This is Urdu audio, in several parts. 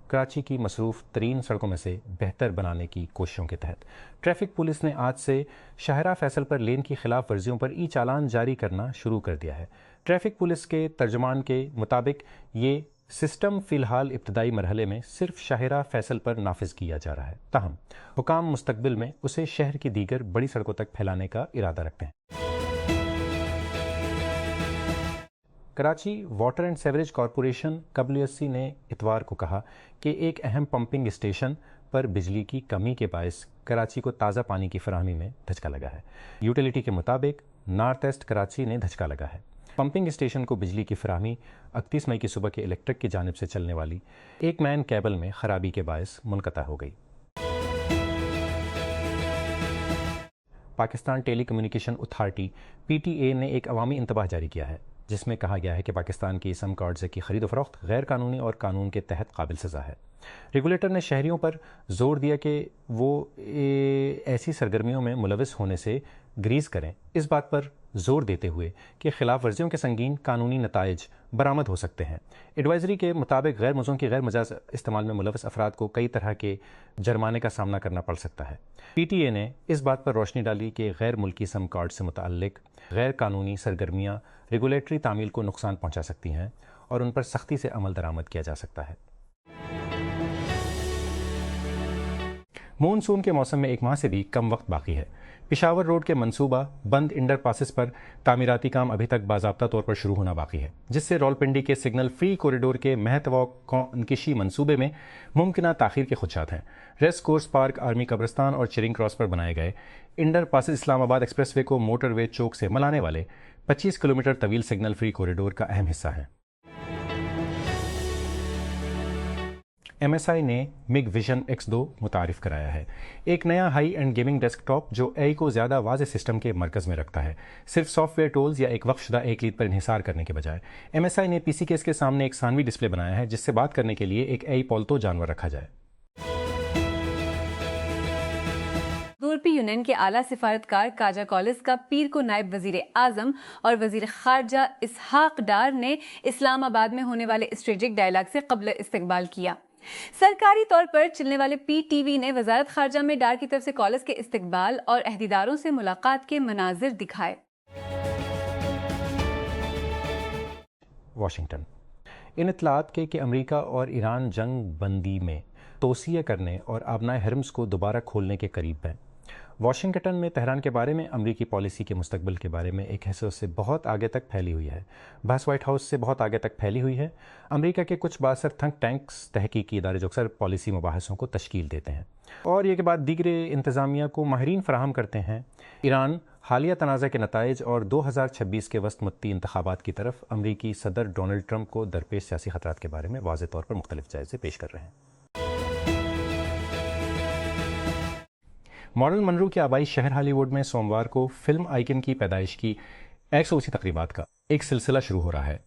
کراچی کی مصروف ترین سڑکوں میں سے بہتر بنانے کی کوششوں کے تحت ٹریفک پولیس نے آج سے شاہراہ فیصل پر لین کی خلاف ورزیوں پر ای چالان جاری کرنا شروع کر دیا ہے۔ ٹریفک پولیس کے ترجمان کے مطابق یہ سسٹم فی الحال ابتدائی مرحلے میں صرف شاہراہ فیصل پر نافذ کیا جا رہا ہے، تاہم حکام مستقبل میں اسے شہر کی دیگر بڑی سڑکوں تک پھیلانے کا ارادہ رکھتے ہیں۔ Karachi water and sewerage corporation WSC نے اتوار کو کہا کہ ایک اہم پمپنگ اسٹیشن پر بجلی کی کمی کے باعث کراچی کو تازہ پانی کی فراہمی میں دھچکا لگا ہے۔ یوٹیلیٹی کے مطابق نارتھ ایسٹ کراچی نے دھچکا لگا ہے۔ پمپنگ اسٹیشن کو بجلی کی فراہمی 31 مئی کی صبح کے الیکٹرک کی جانب سے چلنے والی ایک مین کیبل میں خرابی کے باعث منقطع ہو گئی۔ پاکستان ٹیلی کمیونیکیشن اتھارٹی PTA نے ایک عوامی انتباہ جاری کیا ہے جس میں کہا گیا ہے کہ پاکستان کی سم کارڈز کی خرید و فروخت غیر قانونی اور قانون کے تحت قابل سزا ہے۔ ریگولیٹر نے شہریوں پر زور دیا کہ وہ ایسی سرگرمیوں میں ملوث ہونے سے گریز کریں، اس بات پر زور دیتے ہوئے کہ خلاف ورزیوں کے سنگین قانونی نتائج برآمد ہو سکتے ہیں۔ ایڈوائزری کے مطابق غیر ملزوں کی غیر مجاز استعمال میں ملوث افراد کو کئی طرح کے جرمانے کا سامنا کرنا پڑ سکتا ہے۔ PTA نے اس بات پر روشنی ڈالی کہ غیر ملکی سم کارڈ سے متعلق غیر قانونی سرگرمیاں ریگولیٹری تعمیل کو نقصان پہنچا سکتی ہیں اور ان پر سختی سے عمل درآمد کیا جا سکتا ہے۔ مونسون کے موسم میں ایک ماہ سے بھی کم وقت باقی ہے۔ پشاور روڈ کے منصوبہ بند انڈر پاسز پر تعمیراتی کام ابھی تک باضابطہ طور پر شروع ہونا باقی ہے، جس سے راولپنڈی کے سگنل فری کوریڈور کے محتوا انکشی منصوبے میں ممکنہ تاخیر کے خدشات ہیں۔ ریس کورس پارک، آرمی قبرستان اور چیرنگ کراس پر بنائے گئے انڈر پاسز اسلام آباد ایکسپریس وے کو موٹر وے چوک سے ملانے والے 25 کلومیٹر طویل سگنل فری کوریڈور کا اہم حصہ ہیں۔ MSI نے MIG Vision X2 متعارف کرایا ہے، ایک نیا high end gaming desktop جو AI کو زیادہ واضح سسٹم کے مرکز میں رکھتا ہے، صرف سافٹ ویئر ٹولز یا ایک وقف شدہ ایک لید پر انحصار کرنے کے بجائے۔ MSI نے PC کیس کے سامنے ایک ثانوی ڈسپلے بنایا ہے جس سے بات کرنے کے لیے ایک AI پالتو جانور رکھا جائے۔ یورپی یونین کے اعلیٰ سفارتکار کاجا کالس کا پیر کو نائب وزیر اعظم اور وزیر خارجہ اسحاق ڈار نے اسلام آباد میں ہونے والے اسٹریٹجک ڈائلاگ سے قبل استقبال کیا۔ سرکاری طور پر چلنے والے PTV نے وزارت خارجہ میں ڈار کی طرف سے کالس کے استقبال اور عہدیداروں سے ملاقات کے مناظر دکھائے۔ واشنگٹن ان اطلاعات کے کہ امریکہ اور ایران جنگ بندی میں توسیع کرنے اور آبنائے حرمز کو دوبارہ کھولنے کے قریب ہیں۔ واشنگٹن میں تہران کے بارے میں امریکی پالیسی کے مستقبل کے بارے میں ایک حیثیت سے بہت آگے تک پھیلی ہوئی ہے۔ بحث وائٹ ہاؤس سے بہت آگے تک پھیلی ہوئی ہے۔ امریکہ کے کچھ بااثر تھنک ٹینکس، تحقیقی ادارے جو اکثر پالیسی مباحثوں کو تشکیل دیتے ہیں اور یہ کہ بعد دیگر انتظامیہ کو ماہرین فراہم کرتے ہیں، ایران حالیہ تنازع کے نتائج اور 2026 کے وسط مدتی انتخابات کی طرف امریکی صدر ڈونلڈ ٹرمپ کو درپیش سیاسی خطرات کے بارے میں واضح طور پر مختلف جائزے پیش کر رہے ہیں۔ مارلن منرو کے آبائی شہر ہالی ووڈ میں سوموار کو فلم آئیکن کی پیدائش کی 180 تقریبات کا ایک سلسلہ شروع ہو رہا ہے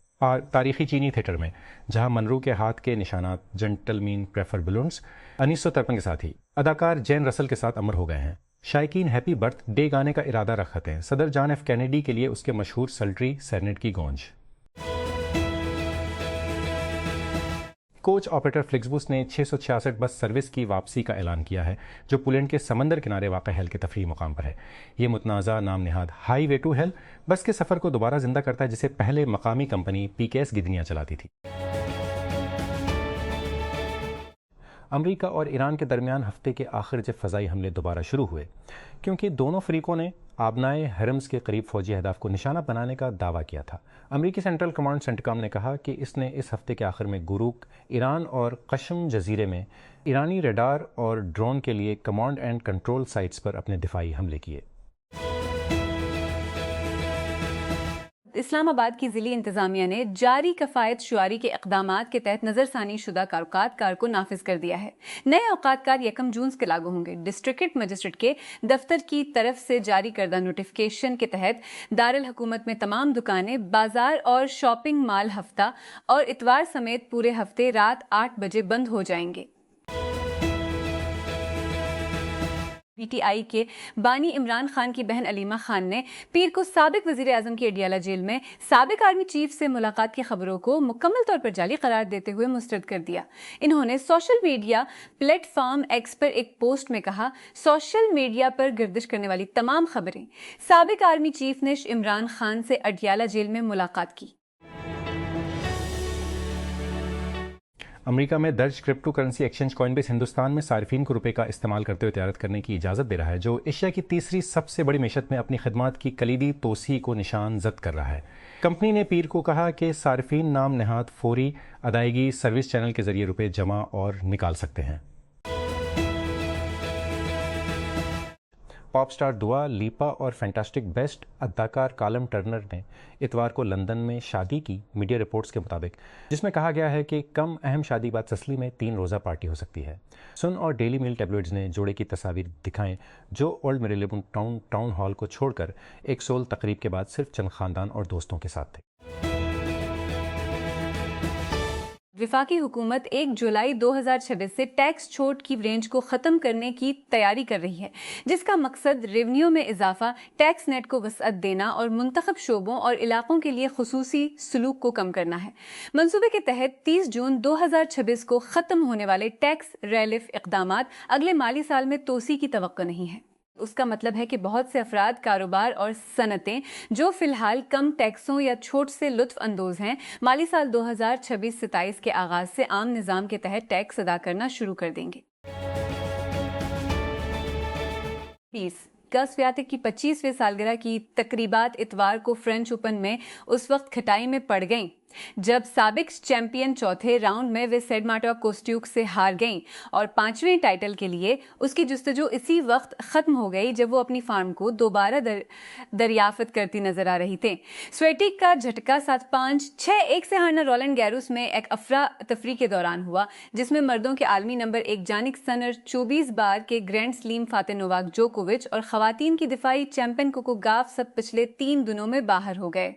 تاریخی چینی تھیٹر میں، جہاں منرو کے ہاتھ کے نشانات جنٹل مین پریفر بلونز 1953 کے ساتھ ہی اداکار جین رسل کے ساتھ امر ہو گئے ہیں۔ شائقین ہیپی برتھ ڈے گانے کا ارادہ رکھتے ہیں، صدر جان ایف کینیڈی کے لیے اس کے مشہور سلٹری سیرنیٹ کی گونج۔ کوچ آپریٹر فلکسبس نے 666 بس سروس کی واپسی کا اعلان کیا ہے جو پولینڈ کے سمندر کنارے واقع ہیل کے تفریحی مقام پر ہے۔ یہ متنازع نام نہاد ہائی وے ٹو ہیل بس کے سفر کو دوبارہ زندہ کرتا ہے جسے پہلے مقامی کمپنی PKS گدنیا چلاتی تھی۔ امریکہ اور ایران کے درمیان ہفتے کے آخر جب فضائی حملے دوبارہ شروع ہوئے کیونکہ دونوں فریقوں نے آبنائے حرمز کے قریب فوجی اہداف کو نشانہ بنانے کا دعویٰ کیا تھا۔ امریکی سینٹرل کمانڈ سینٹکام نے کہا کہ اس نے اس ہفتے کے آخر میں گروک، ایران اور قشم جزیرے میں ایرانی ریڈار اور ڈرون کے لیے کمانڈ اینڈ کنٹرول سائٹس پر اپنے دفاعی حملے کیے۔ اسلام آباد کی ضلعی انتظامیہ نے جاری کفایت شعاری کے اقدامات کے تحت نظر ثانی شدہ اوقات کار کو نافذ کر دیا ہے۔ نئے اوقات کار 1 جون سے لاگو ہوں گے۔ ڈسٹرکٹ مجسٹریٹ کے دفتر کی طرف سے جاری کردہ نوٹیفیکیشن کے تحت دارالحکومت میں تمام دکانیں، بازار اور شاپنگ مال ہفتہ اور اتوار سمیت پورے ہفتے رات 8 بجے بند ہو جائیں گے۔ پی ٹی آئی کے بانی عمران خان کی بہن علیمہ خان نے پیر کو سابق وزیر اعظم کی اڈیالہ جیل میں سابق آرمی چیف سے ملاقات کی خبروں کو مکمل طور پر جعلی قرار دیتے ہوئے مسترد کر دیا۔ انہوں نے social media platform X پر ایک پوسٹ میں کہا، سوشل میڈیا پر گردش کرنے والی تمام خبریں، سابق آرمی چیف نے عمران خان سے اڈیالہ جیل میں ملاقات کی۔ امریکہ میں درج کرپٹو کرنسی ایکسچینج کوائن بیس ہندوستان میں صارفین کو روپے کا استعمال کرتے ہوئے تجارت کرنے کی اجازت دے رہا ہے، جو ایشیا کی تیسری سب سے بڑی معیشت میں اپنی خدمات کی کلیدی توسیع کو نشان زد کر رہا ہے۔ کمپنی نے پیر کو کہا کہ صارفین نام نہاد فوری ادائیگی سروس چینل کے ذریعے روپے جمع اور نکال سکتے ہیں۔ پاپ سٹار دعا لیپا اور فینٹاسٹک بیسٹ اداکار کالم ٹرنر نے اتوار کو لندن میں شادی کی، میڈیا رپورٹس کے مطابق، جس میں کہا گیا ہے کہ کم اہم شادی بعد تسلی میں 3 روزہ پارٹی ہو سکتی ہے۔ سن اور ڈیلی میل ٹیبلوئڈز نے جوڑے کی تصاویر دکھائیں جو اولڈ میریلیبون ٹاؤن ہال کو چھوڑ کر ایک سول تقریب کے بعد صرف چند خاندان اور دوستوں کے ساتھ تھے۔ وفاقی حکومت 1 جولائی 2026 سے ٹیکس چھوٹ کی رینج کو ختم کرنے کی تیاری کر رہی ہے، جس کا مقصد ریونیو میں اضافہ، ٹیکس نیٹ کو وسعت دینا اور منتخب شعبوں اور علاقوں کے لیے خصوصی سلوک کو کم کرنا ہے۔ منصوبے کے تحت 30 جون 2026 کو ختم ہونے والے ٹیکس ریلیف اقدامات اگلے مالی سال میں توسیع کی توقع نہیں ہے۔ اس کا مطلب ہے کہ بہت سے افراد، کاروبار اور صنعتیں جو فی الحال کم ٹیکسوں یا چھوٹ سے لطف اندوز ہیں، مالی سال 2026-27 کے آغاز سے عام نظام کے تحت ٹیکس ادا کرنا شروع کر دیں گے۔ گس ویاتک کی 25ویں سالگرہ کی تقریبات اتوار کو فرینچ اوپن میں اس وقت کھٹائی میں پڑ گئیں جب سابق چیمپئن چوتھے راؤنڈ میں ویسیڈماٹا کوسٹیوک سے ہار گئیں اور 5ویں ٹائٹل کے لیے اس کی جستجو اسی وقت ختم ہو گئی جب وہ اپنی فارم کو دوبارہ دریافت کرتی نظر آ رہی تھیں۔ سویٹک کا جھٹکا 7-5، 6-1 سے ہارنا رولنڈ گیروس میں ایک افراتفری کے دوران ہوا، جس میں مردوں کے عالمی نمبر 1 جانک سنر 24 بار کے گرینڈ سلیم فاتح نوواک جوکووچ اور خواتین کی دفاعی چیمپئن کوکو گاف سب پچھلے 3 دنوں میں باہر ہو گئے۔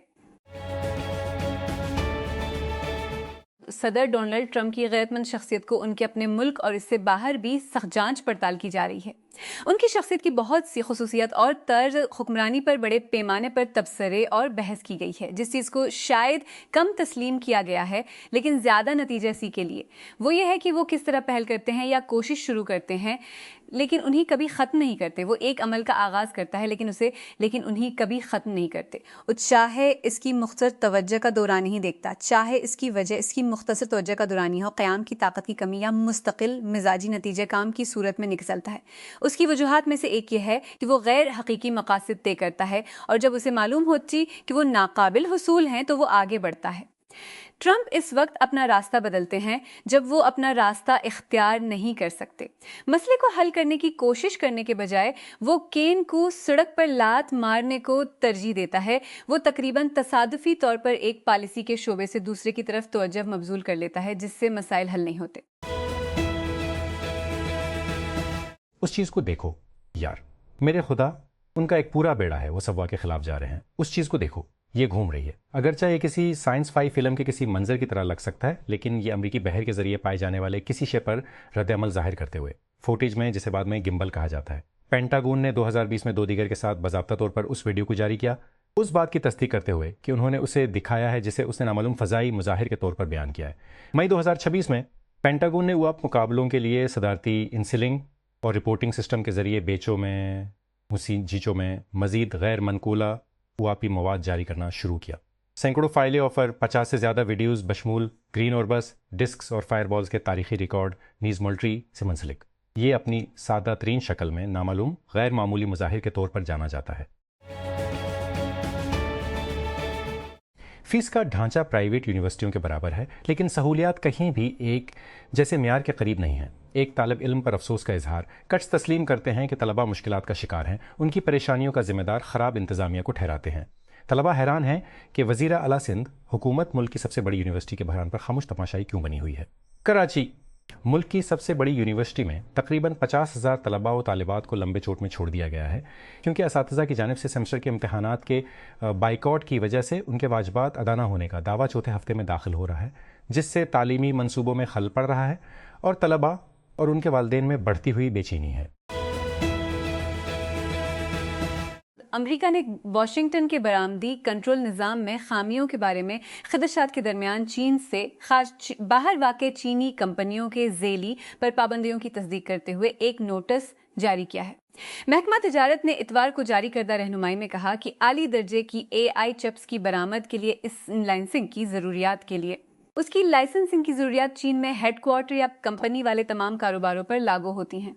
صدر ڈونلڈ ٹرمپ کی غیرت مند شخصیت کو ان کے اپنے ملک اور اس سے باہر بھی سخت جانچ پڑتال کی جا رہی ہے۔ ان کی شخصیت کی بہت سی خصوصیات اور طرز حکمرانی پر بڑے پیمانے پر تبصرے اور بحث کی گئی ہے۔ جس چیز کو شاید کم تسلیم کیا گیا ہے لیکن زیادہ نتیجہ اسی کے لیے، وہ یہ ہے کہ وہ کس طرح پہل کرتے ہیں یا کوشش شروع کرتے ہیں لیکن انہیں کبھی ختم نہیں کرتے۔ وہ ایک عمل کا آغاز کرتا ہے لیکن انہیں کبھی ختم نہیں کرتے۔ چاہے اس کی مختصر توجہ کا دوران ہی دیکھتا، چاہے اس کی وجہ اس کی مختصر توجہ کا دورانی ہو، قیام کی طاقت کی کمی یا مستقل مزاجی نتیجہ کام کی صورت میں نکلتا ہے۔ اس کی وجوہات میں سے ایک یہ ہے کہ وہ غیر حقیقی مقاصد طے کرتا ہے اور جب اسے معلوم ہوتی کہ وہ ناقابل حصول ہیں تو وہ آگے بڑھتا ہے۔ ٹرمپ اس وقت اپنا راستہ بدلتے ہیں جب وہ اپنا راستہ اختیار نہیں کر سکتے۔ مسئلے کو حل کرنے کی کوشش کرنے کے بجائے وہ کین کو سڑک پر لات مارنے کو ترجیح دیتا ہے۔ وہ تقریباً تصادفی طور پر ایک پالیسی کے شعبے سے دوسرے کی طرف توجہ مبذول کر لیتا ہے جس سے مسائل حل نہیں ہوتے۔ اس چیز کو دیکھو یار، میرے خدا، ان کا ایک پورا بیڑا ہے، وہ سوا کے خلاف جا رہے ہیں۔ اس چیز کو دیکھو، یہ گھوم رہی ہے۔ اگرچہ یہ کسی سائنس فائی فلم کے کسی منظر کی طرح لگ سکتا ہے، لیکن یہ امریکی بحر کے ذریعے پائے جانے والے کسی شے پر رد عمل ظاہر کرتے ہوئے فوٹیج میں، جسے بعد میں گمبل کہا جاتا ہے۔ پینٹاگون نے 2020 میں 2 دیگر کے ساتھ باضابطہ طور پر اس ویڈیو کو جاری کیا، اس بات کی تصدیق کرتے ہوئے کہ انہوں نے اسے دکھایا ہے جسے اس نے نامعلوم فضائی مظاہر کے طور پر بیان کیا ہے۔ مئی 2026 میں پینٹاگون نے اوپ مقابلوں کے لیے صدارتی انسلنگ اور رپورٹنگ سسٹم کے ذریعے بیچوں میں جیچوں میں مزید غیر منقولہ اوپی مواد جاری کرنا شروع کیا۔ سینکڑوں فائلیں اور 50 سے زیادہ ویڈیوز بشمول گرین اوربس، ڈسکس اور فائر بالز کے تاریخی ریکارڈ نیز ملٹری سے منسلک، یہ اپنی سادہ ترین شکل میں نامعلوم غیر معمولی مظاہر کے طور پر جانا جاتا ہے۔ فیس کا ڈھانچہ پرائیویٹ یونیورسٹیوں کے برابر ہے، لیکن سہولیات کہیں بھی ایک جیسے معیار کے قریب نہیں ہیں۔ ایک طالب علم پر افسوس کا اظہار، کٹس تسلیم کرتے ہیں کہ طلبہ مشکلات کا شکار ہیں، ان کی پریشانیوں کا ذمہ دار خراب انتظامیہ کو ٹھہراتے ہیں۔ طلبہ حیران ہیں کہ وزیر اعلیٰ سندھ حکومت ملک کی سب سے بڑی یونیورسٹی کے بحران پر خاموش تماشائی کیوں بنی ہوئی ہے۔ کراچی ملک کی سب سے بڑی یونیورسٹی میں تقریباً 50,000 طلباء و طالبات کو لمبے چوٹ میں چھوڑ دیا گیا ہے، کیونکہ اساتذہ کی جانب سے سیمسٹر کے امتحانات کے بائیکاٹ کی وجہ سے ان کے واجبات ادا نہ ہونے کا دعویٰ چوتھے ہفتے میں داخل ہو رہا ہے، جس سے تعلیمی منصوبوں میں خلل پڑ رہا ہے اور طلباء اور ان کے والدین میں بڑھتی ہوئی بے چینی ہے۔ امریکہ نے واشنگٹن کے برآمدی کنٹرول نظام میں خامیوں کے بارے میں خدشات کے درمیان چین سے باہر واقع چینی کمپنیوں کے ذیلی پر پابندیوں کی تصدیق کرتے ہوئے ایک نوٹس جاری کیا ہے۔ محکمہ تجارت نے اتوار کو جاری کردہ رہنمائی میں کہا کہ اعلی درجے کی AI چپس کی برآمد کے لیے اس لائسنسنگ کی ضروریات کے لیے اس کی لائسنسنگ کی ضروریات چین میں ہیڈ کوارٹر یا کمپنی والے تمام کاروباروں پر لاگو ہوتی ہیں۔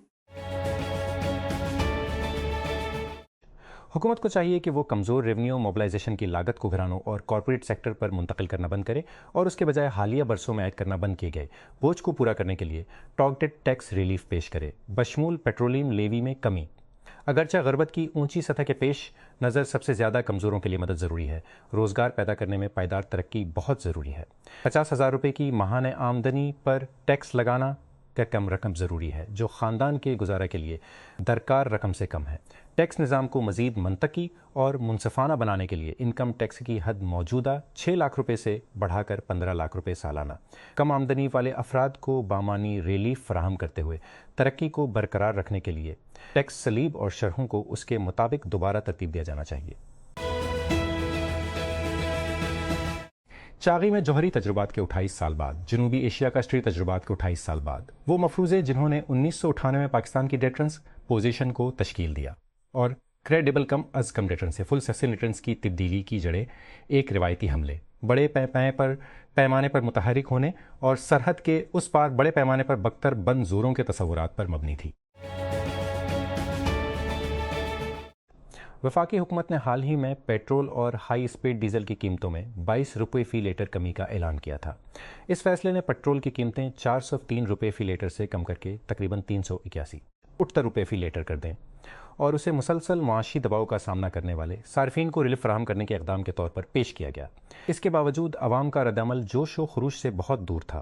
حکومت کو چاہیے کہ وہ کمزور ریونیو موبلائزیشن کی لاگت کو گھرانوں اور کارپوریٹ سیکٹر پر منتقل کرنا بند کرے اور اس کے بجائے حالیہ برسوں میں عائد کرنا بند کیے گئے بوجھ کو پورا کرنے کے لیے ٹارگیٹڈ ٹیکس ریلیف پیش کرے، بشمول پیٹرولیم لیوی میں کمی۔ اگرچہ غربت کی اونچی سطح کے پیش نظر سب سے زیادہ کمزوروں کے لیے مدد ضروری ہے، روزگار پیدا کرنے میں پائیدار ترقی بہت ضروری ہے۔ 50,000 روپے کی ماہانہ آمدنی پر ٹیکس لگانا کا کم رقم ضروری ہے، جو خاندان کے گزارا کے لیے درکار رقم سے کم ہے۔ ٹیکس نظام کو مزید منطقی اور منصفانہ بنانے کے لیے انکم ٹیکس کی حد موجودہ 6 لاکھ روپے سے بڑھا کر 15 لاکھ روپے سالانہ، کم آمدنی والے افراد کو بامانی ریلیف فراہم کرتے ہوئے ترقی کو برقرار رکھنے کے لیے ٹیکس سلیب اور شرحوں کو اس کے مطابق دوبارہ ترتیب دیا جانا چاہیے۔ چاغی میں جوہری تجربات کے 28 سال بعد، جنوبی ایشیا کا اسٹری تجربات کے 28 سال بعد، وہ مفروضے جنہوں نے 1998 میں پاکستان کی ڈیٹرنس پوزیشن کو تشکیل دیا اور کریڈیبل کم از کم ڈیٹرنس سے فل سیکشن ڈیٹرنس کی تبدیلی کی جڑیں ایک روایتی حملے، بڑے پیمانے پر متحرک ہونے اور سرحد کے اس پار بڑے پیمانے پر بکتر بند زوروں کے تصورات پر مبنی تھی۔ وفاقی حکومت نے حال ہی میں پیٹرول اور ہائی اسپیڈ ڈیزل کی قیمتوں میں 22 روپے فی لیٹر کمی کا اعلان کیا تھا۔ اس فیصلے نے پیٹرول کی قیمتیں 403 روپے فی لیٹر سے کم کر کے تقریباً 381 روپے فی لیٹر کر دیں اور اسے مسلسل معاشی دباؤ کا سامنا کرنے والے صارفین کو ریلیف فراہم کرنے کے اقدام کے طور پر پیش کیا گیا۔ اس کے باوجود عوام کا رد عمل جوش و خروش سے بہت دور تھا۔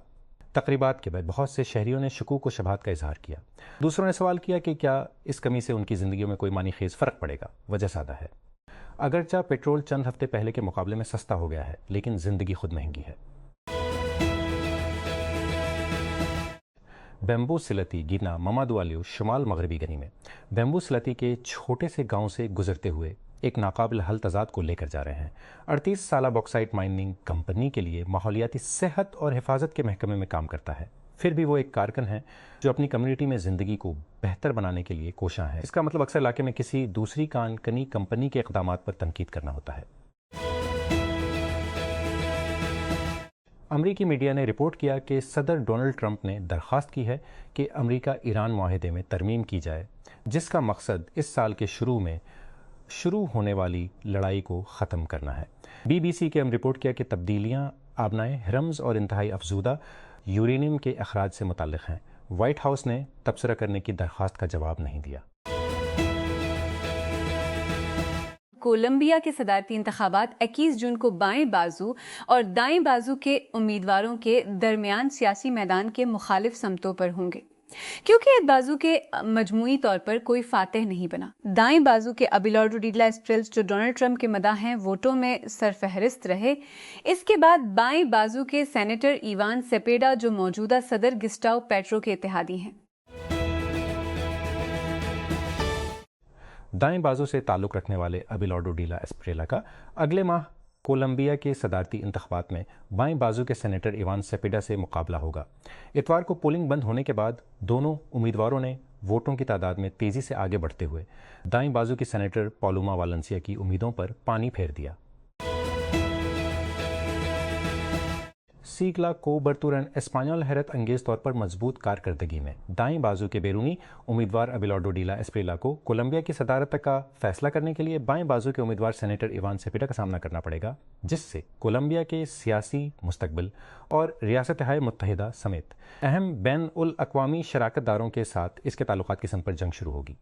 تقریبات کے بعد بہت سے شہریوں نے شکوک و شبہات کا اظہار کیا۔ دوسروں نے سوال کیا کہ کیا اس کمی سے ان کی زندگیوں میں کوئی معنی خیز فرق پڑے گا؟ وجہ سادہ ہے، اگرچہ پیٹرول چند ہفتے پہلے کے مقابلے میں سستا ہو گیا ہے، لیکن زندگی خود مہنگی ہے۔ بیمبو سلتی گینا ممادوالیو شمال مغربی گنی میں بیمبو سلتی کے چھوٹے سے گاؤں سے گزرتے ہوئے ایک ناقابل حل تضاد کو لے کر جا رہے ہیں۔ 38 سالہ باکسائٹ مائننگ کمپنی کے لیے ماحولیاتی صحت اور حفاظت کے محکمے میں کام کرتا ہے، پھر بھی وہ ایک کارکن ہے جو اپنی کمیونٹی میں زندگی کو بہتر بنانے کے لیے کوشاں ہے۔ اس کا مطلب اکثر علاقے میں کسی دوسری کانکنی کمپنی کے اقدامات پر تنقید کرنا ہوتا ہے۔ امریکی میڈیا نے رپورٹ کیا کہ صدر ڈونلڈ ٹرمپ نے درخواست کی ہے کہ امریکہ ایران معاہدے میں ترمیم کی جائے، جس کا مقصد اس سال کے شروع ہونے والی لڑائی کو ختم کرنا ہے۔ BBC کے ہم رپورٹ کیا کہ تبدیلیاں آبنائے ہرمز اور انتہائی افزودہ یورینیم کے اخراج سے متعلق ہیں۔ وائٹ ہاؤس نے تبصرہ کرنے کی درخواست کا جواب نہیں دیا۔ کولمبیا کے صدارتی انتخابات 21 جون کو بائیں بازو اور دائیں بازو کے امیدواروں کے درمیان سیاسی میدان کے مخالف سمتوں پر ہوں گے، کیونکہ ایک بازو کے مجموعی طور پر کوئی فاتح نہیں بنا۔ دائیں بازو کے ابیلارڈو ڈیلا اسپریلز جو ڈونلڈ ٹرمپ کے مداح ہیں ووٹوں میں سرفہرست رہے۔ اس کے بعد بائیں بازو کے سینیٹر ایوان سیپیڈا جو موجودہ صدر گسٹاؤ پیٹرو کے اتحادی ہیں۔ دائیں بازو سے تعلق رکھنے والے ابیلارڈو ڈیلا اسپریلا کا اگلے ماہ کولمبیا کے صدارتی انتخابات میں بائیں بازو کے سینیٹر ایوان سیپیڈا سے مقابلہ ہوگا۔ اتوار کو پولنگ بند ہونے کے بعد دونوں امیدواروں نے ووٹوں کی تعداد میں تیزی سے آگے بڑھتے ہوئے دائیں بازو کی سینیٹر پالوما والنسیا کی امیدوں پر پانی پھیر دیا۔ سیگلا کو برتورن اسپانیول حیرت انگیز طور پر مضبوط کارکردگی میں دائیں بازو کے بیرونی امیدوار ابیلارڈو ڈیلا اسپریلا کو کولمبیا کی صدارت کا فیصلہ کرنے کے لیے بائیں بازو کے امیدوار سینیٹر ایوان سیپیڈا کا سامنا کرنا پڑے گا، جس سے کولمبیا کے سیاسی مستقبل اور ریاستہائے متحدہ سمیت اہم بین الاقوامی شراکت داروں کے ساتھ اس کے تعلقات کی سمت پر جنگ شروع ہوگی۔